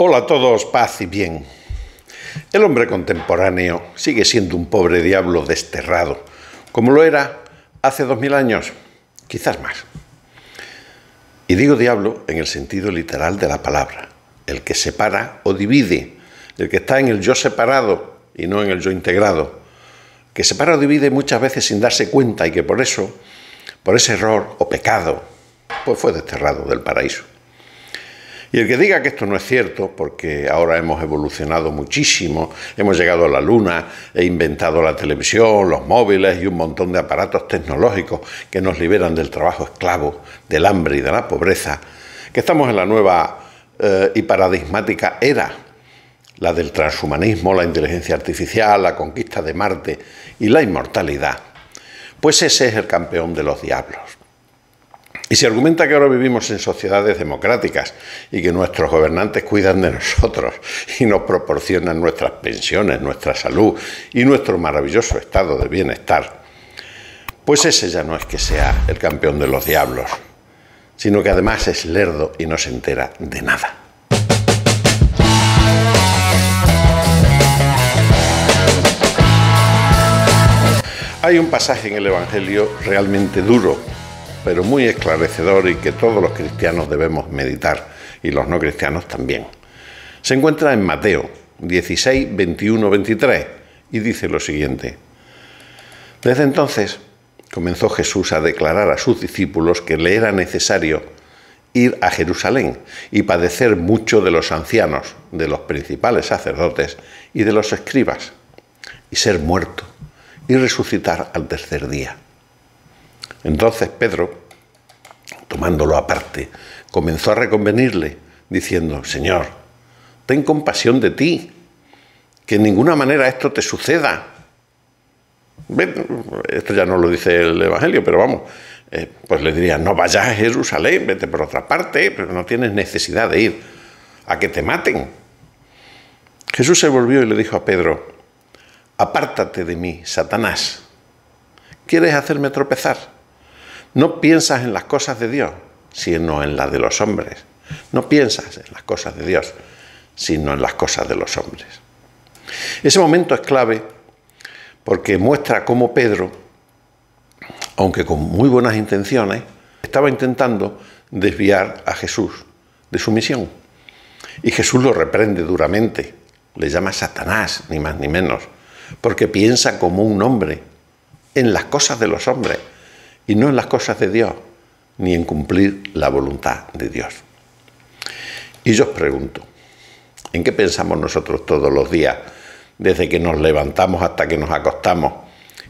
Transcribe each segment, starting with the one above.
Hola a todos, paz y bien. El hombre contemporáneo sigue siendo un pobre diablo desterrado, como lo era hace 2000 años, quizás más. Y digo diablo en el sentido literal de la palabra, el que separa o divide, el que está en el yo separado y no en el yo integrado, que separa o divide muchas veces sin darse cuenta y que por eso, por ese error o pecado, pues fue desterrado del paraíso. Y el que diga que esto no es cierto, porque ahora hemos evolucionado muchísimo, hemos llegado a la luna, he inventado la televisión, los móviles y un montón de aparatos tecnológicos que nos liberan del trabajo esclavo, del hambre y de la pobreza, que estamos en la nueva y paradigmática era, la del transhumanismo, la inteligencia artificial, la conquista de Marte y la inmortalidad, pues ese es el campeón de los diablos. Y se argumenta que ahora vivimos en sociedades democráticas y que nuestros gobernantes cuidan de nosotros y nos proporcionan nuestras pensiones, nuestra salud y nuestro maravilloso estado de bienestar, pues ese ya no es que sea el campeón de los diablos, sino que además es lerdo y no se entera de nada. Hay un pasaje en el Evangelio realmente duro, pero muy esclarecedor y que todos los cristianos debemos meditar, y los no cristianos también. Se encuentra en Mateo 16, 21, 23, y dice lo siguiente. Desde entonces comenzó Jesús a declarar a sus discípulos que le era necesario ir a Jerusalén y padecer mucho de los ancianos, de los principales sacerdotes y de los escribas, y ser muerto y resucitar al tercer día. Entonces Pedro, tomándolo aparte, comenzó a reconvenirle, diciendo, Señor, ten compasión de ti, que en ninguna manera esto te suceda. Esto ya no lo dice el Evangelio, pero vamos, pues le diría, no vayas a Jerusalén, vete por otra parte, pero no tienes necesidad de ir a que te maten. Jesús se volvió y le dijo a Pedro, apártate de mí, Satanás, ¿quieres hacerme tropezar? No piensas en las cosas de Dios, sino en las de los hombres. No piensas en las cosas de Dios, sino en las cosas de los hombres. Ese momento es clave porque muestra cómo Pedro, aunque con muy buenas intenciones, estaba intentando desviar a Jesús de su misión. Y Jesús lo reprende duramente, le llama Satanás, ni más ni menos, porque piensa como un hombre en las cosas de los hombres, y no en las cosas de Dios, ni en cumplir la voluntad de Dios. Y yo os pregunto, ¿en qué pensamos nosotros todos los días, desde que nos levantamos hasta que nos acostamos,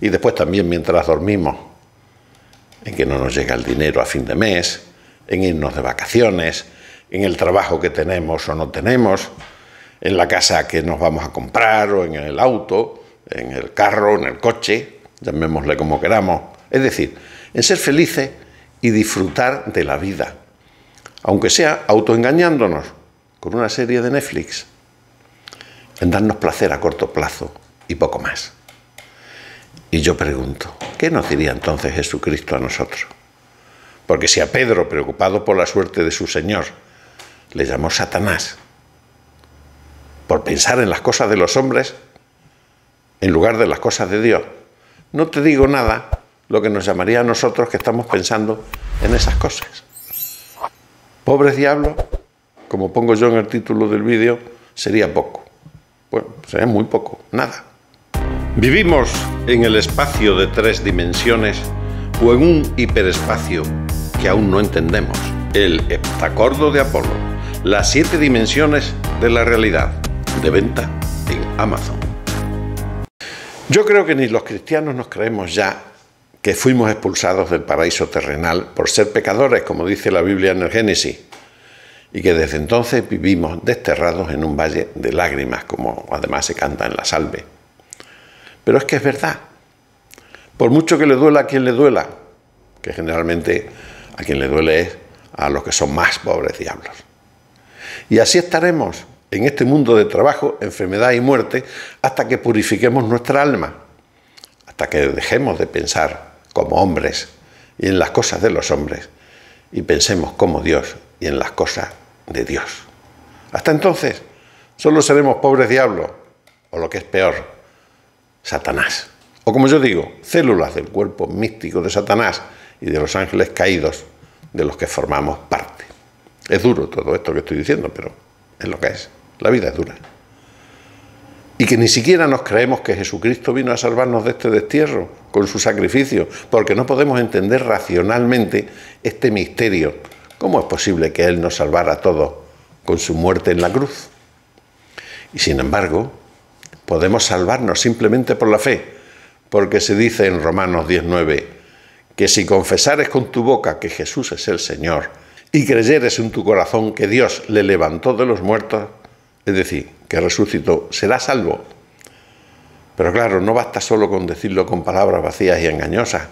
y después también mientras dormimos? En que no nos llega el dinero a fin de mes, en irnos de vacaciones, en el trabajo que tenemos o no tenemos, en la casa que nos vamos a comprar, o en el auto, en el carro, en el coche, llamémosle como queramos. Es decir, en ser felices y disfrutar de la vida, aunque sea autoengañándonos con una serie de Netflix, en darnos placer a corto plazo y poco más. Y yo pregunto, ¿qué nos diría entonces Jesucristo a nosotros? Porque si a Pedro, preocupado por la suerte de su Señor, le llamó Satanás, por pensar en las cosas de los hombres en lugar de las cosas de Dios, no te digo nada lo que nos llamaría a nosotros que estamos pensando en esas cosas. Pobres diablos, como pongo yo en el título del vídeo, sería poco. Bueno, sería muy poco, nada. Vivimos en el espacio de 3 dimensiones o en un hiperespacio que aún no entendemos. El heptacordo de Apolo, las 7 dimensiones de la realidad, de venta en Amazon. Yo creo que ni los cristianos nos creemos ya que fuimos expulsados del paraíso terrenal por ser pecadores, como dice la Biblia en el Génesis, y que desde entonces vivimos desterrados en un valle de lágrimas, como además se canta en la salve. Pero es que es verdad. Por mucho que le duela a quien le duela, que generalmente a quien le duele es a los que son más pobres diablos. Y así estaremos en este mundo de trabajo, enfermedad y muerte, hasta que purifiquemos nuestra alma, hasta que dejemos de pensar como hombres y en las cosas de los hombres, y pensemos como Dios y en las cosas de Dios. Hasta entonces, solo seremos pobres diablos, o lo que es peor, Satanás. O como yo digo, células del cuerpo místico de Satanás y de los ángeles caídos de los que formamos parte. Es duro todo esto que estoy diciendo, pero es lo que es. La vida es dura. Y que ni siquiera nos creemos que Jesucristo vino a salvarnos de este destierro con su sacrificio, porque no podemos entender racionalmente este misterio. ¿Cómo es posible que Él nos salvara a todos con su muerte en la cruz? Y sin embargo, podemos salvarnos simplemente por la fe, porque se dice en Romanos 19 que si confesares con tu boca que Jesús es el Señor y creyeres en tu corazón que Dios le levantó de los muertos, es decir, que resucitó, serás salvo. Pero claro, no basta solo con decirlo con palabras vacías y engañosas,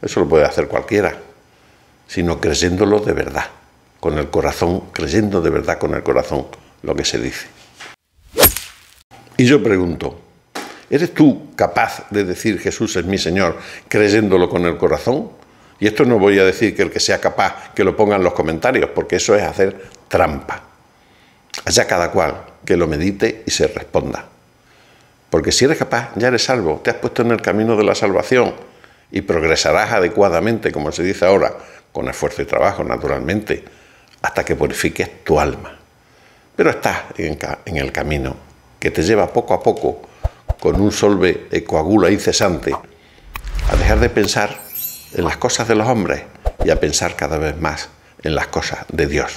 eso lo puede hacer cualquiera, sino creyéndolo de verdad, con el corazón, creyendo de verdad con el corazón lo que se dice. Y yo pregunto, ¿eres tú capaz de decir Jesús es mi Señor creyéndolo con el corazón? Y esto no voy a decir que el que sea capaz que lo ponga en los comentarios, porque eso es hacer trampa. Allá cada cual que lo medite y se responda. Porque si eres capaz, ya eres salvo, te has puesto en el camino de la salvación y progresarás adecuadamente, como se dice ahora, con esfuerzo y trabajo, naturalmente, hasta que purifiques tu alma. Pero estás en el camino que te lleva poco a poco, con un solve coagula incesante, a dejar de pensar en las cosas de los hombres y a pensar cada vez más en las cosas de Dios.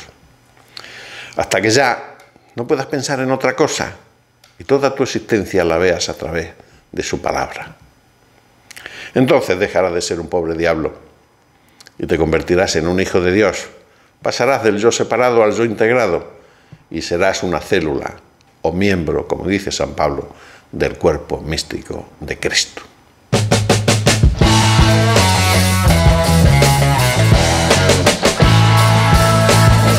Hasta que ya no puedas pensar en otra cosa y toda tu existencia la veas a través de su palabra. Entonces dejarás de ser un pobre diablo y te convertirás en un hijo de Dios. Pasarás del yo separado al yo integrado y serás una célula o miembro, como dice San Pablo, del cuerpo místico de Cristo.